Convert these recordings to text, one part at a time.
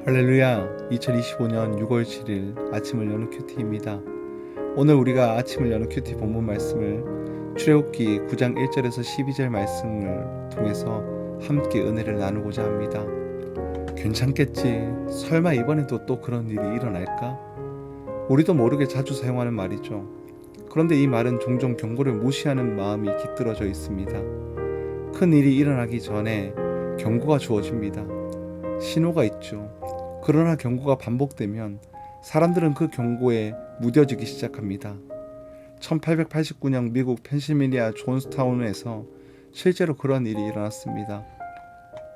할렐루야. 2025년 6월 7일 아침을 여는 큐티입니다. 오늘 우리가 아침을 여는 큐티 본문 말씀을 출애굽기 9장 1절에서 12절 말씀을 통해서 함께 은혜를 나누고자 합니다. 괜찮겠지. 설마 이번에도 또 그런 일이 일어날까? 우리도 모르게 자주 사용하는 말이죠. 그런데 이 말은 종종 경고를 무시하는 마음이 깃들어져 있습니다. 큰 일이 일어나기 전에 경고가 주어집니다. 신호가 있죠. 그러나 경고가 반복되면 사람들은 그 경고에 무뎌지기 시작합니다. 1889년 미국 펜실베니아 존스타운에서 실제로 그런 일이 일어났습니다.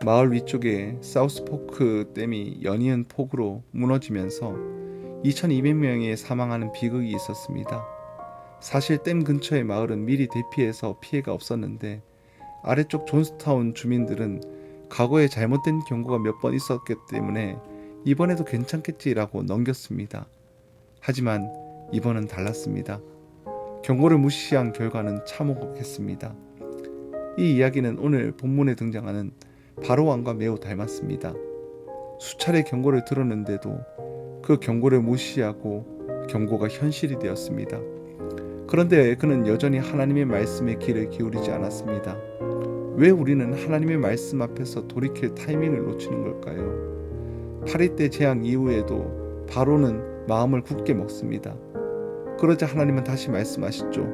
마을 위쪽에 사우스포크 댐이 연이은 폭우로 무너지면서 2200명이 사망하는 비극이 있었습니다. 사실 댐 근처의 마을은 미리 대피해서 피해가 없었는데 아래쪽 존스타운 주민들은 과거에 잘못된 경고가 몇 번 있었기 때문에 이번에도 괜찮겠지라고 넘겼습니다. 하지만 이번은 달랐습니다. 경고를 무시한 결과는 참혹했습니다. 이 이야기는 오늘 본문에 등장하는 바로왕과 매우 닮았습니다. 수차례 경고를 들었는데도 그 경고를 무시하고 경고가 현실이 되었습니다. 그런데 그는 여전히 하나님의 말씀에 귀를 기울이지 않았습니다. 왜 우리는 하나님의 말씀 앞에서 돌이킬 타이밍을 놓치는 걸까요? 파리 때 재앙 이후에도 바로는 마음을 굳게 먹습니다. 그러자 하나님은 다시 말씀하시죠.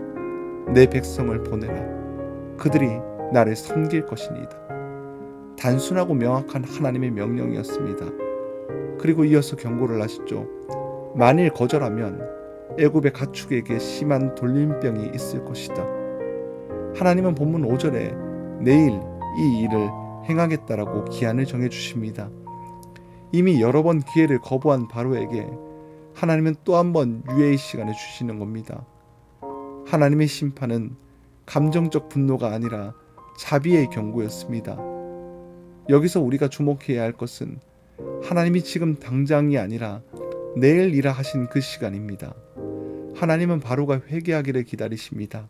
내 백성을 보내라. 그들이 나를 섬길 것이니이다. 단순하고 명확한 하나님의 명령이었습니다. 그리고 이어서 경고를 하시죠. 만일 거절하면 애굽의 가축에게 심한 돌림병이 있을 것이다. 하나님은 본문 5절에 내일 이 일을 행하겠다라고 기한을 정해주십니다. 이미 여러 번 기회를 거부한 바로에게 하나님은 또 한 번 유예의 시간을 주시는 겁니다. 하나님의 심판은 감정적 분노가 아니라 자비의 경고였습니다. 여기서 우리가 주목해야 할 것은 하나님이 지금 당장이 아니라 내일이라 하신 그 시간입니다. 하나님은 바로가 회개하기를 기다리십니다.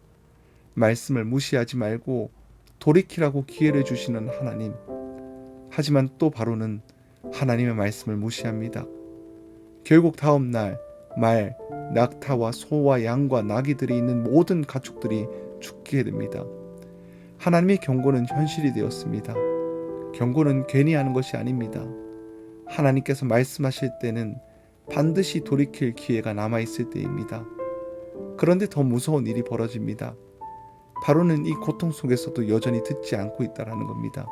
말씀을 무시하지 말고 돌이키라고 기회를 주시는 하나님. 하지만 또 바로는 하나님의 말씀을 무시합니다. 결국 다음 날 말, 낙타와 소와 양과 나귀들이 있는 모든 가축들이 죽게 됩니다. 하나님의 경고는 현실이 되었습니다. 경고는 괜히 하는 것이 아닙니다. 하나님께서 말씀하실 때는 반드시 돌이킬 기회가 남아있을 때입니다. 그런데 더 무서운 일이 벌어집니다. 바로는 이 고통 속에서도 여전히 듣지 않고 있다는 겁니다.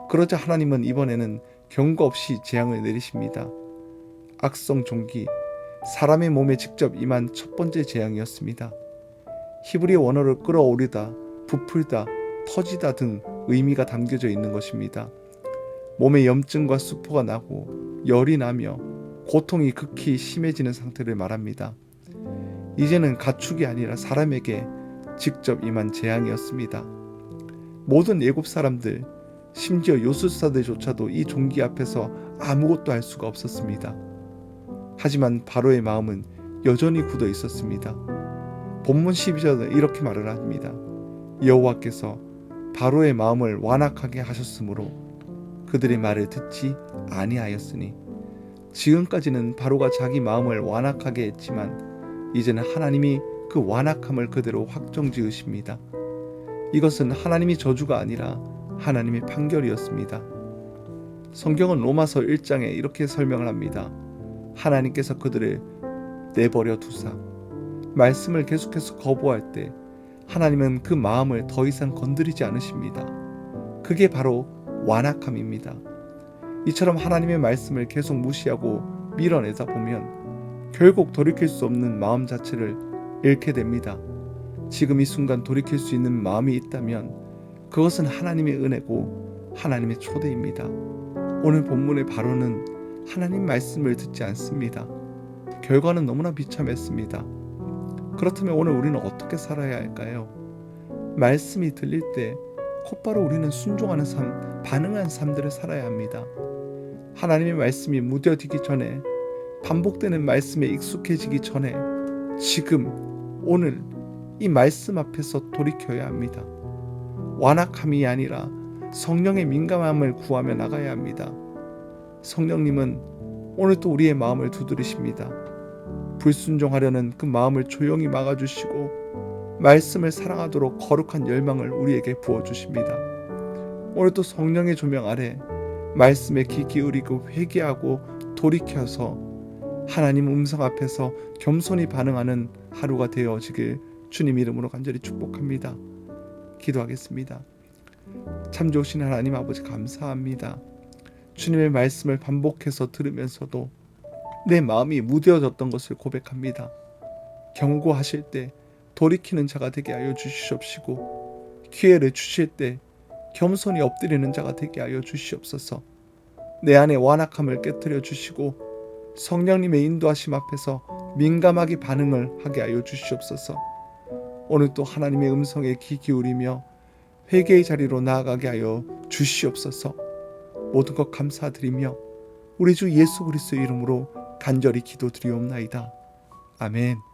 그러자 하나님은 이번에는 경고 없이 재앙을 내리십니다. 악성 종기, 사람의 몸에 직접 임한 첫 번째 재앙이었습니다. 히브리 원어를 끌어오르다, 부풀다, 터지다 등 의미가 담겨져 있는 것입니다. 몸에 염증과 수포가 나고 열이 나며 고통이 극히 심해지는 상태를 말합니다. 이제는 가축이 아니라 사람에게 직접 임한 재앙이었습니다. 모든 애굽 사람들, 심지어 요술사들조차도 이 종기 앞에서 아무것도 할 수가 없었습니다. 하지만 바로의 마음은 여전히 굳어 있었습니다. 본문 12절은 이렇게 말을 합니다. 여호와께서 바로의 마음을 완악하게 하셨으므로 그들의 말을 듣지 아니하였으니. 지금까지는 바로가 자기 마음을 완악하게 했지만 이제는 하나님이 그 완악함을 그대로 확정지으십니다. 이것은 하나님의 저주가 아니라 하나님의 판결이었습니다. 성경은 로마서 1장에 이렇게 설명을 합니다. 하나님께서 그들을 내버려 두사 말씀을 계속해서 거부할 때 하나님은 그 마음을 더 이상 건드리지 않으십니다. 그게 바로 완악함입니다. 이처럼 하나님의 말씀을 계속 무시하고 밀어내다 보면 결국 돌이킬 수 없는 마음 자체를 잃게 됩니다. 지금 이 순간 돌이킬 수 있는 마음이 있다면 그것은 하나님의 은혜고 하나님의 초대입니다. 오늘 본문의 바로는 하나님 말씀을 듣지 않습니다. 결과는 너무나 비참했습니다. 그렇다면 오늘 우리는 어떻게 살아야 할까요? 말씀이 들릴 때 곧바로 우리는 순종하는 삶, 반응한 삶들을 살아야 합니다. 하나님의 말씀이 무뎌지기 전에, 반복되는 말씀에 익숙해지기 전에 지금 오늘 이 말씀 앞에서 돌이켜야 합니다. 완악함이 아니라 성령의 민감함을 구하며 나가야 합니다. 성령님은 오늘 또 우리의 마음을 두드리십니다. 불순종하려는 그 마음을 조용히 막아주시고 말씀을 사랑하도록 거룩한 열망을 우리에게 부어주십니다. 오늘 또 성령의 조명 아래 말씀에 귀 기울이고 회개하고 돌이켜서 하나님 음성 앞에서 겸손히 반응하는 하루가 되어지길 주님 이름으로 간절히 축복합니다. 기도하겠습니다. 참 좋으신 하나님 아버지 감사합니다. 주님의 말씀을 반복해서 들으면서도 내 마음이 무뎌졌던 것을 고백합니다. 경고하실 때 돌이키는 자가 되게 하여 주시옵시고 기회를 주실 때 겸손히 엎드리는 자가 되게 하여 주시옵소서. 내 안에 완악함을 깨뜨려 주시고 성령님의 인도하심 앞에서 민감하게 반응을 하게 하여 주시옵소서. 오늘 또 하나님의 음성에 귀 기울이며 회개의 자리로 나아가게 하여 주시옵소서. 모든 것 감사드리며 우리 주 예수 그리스도의 이름으로 간절히 기도드리옵나이다. 아멘.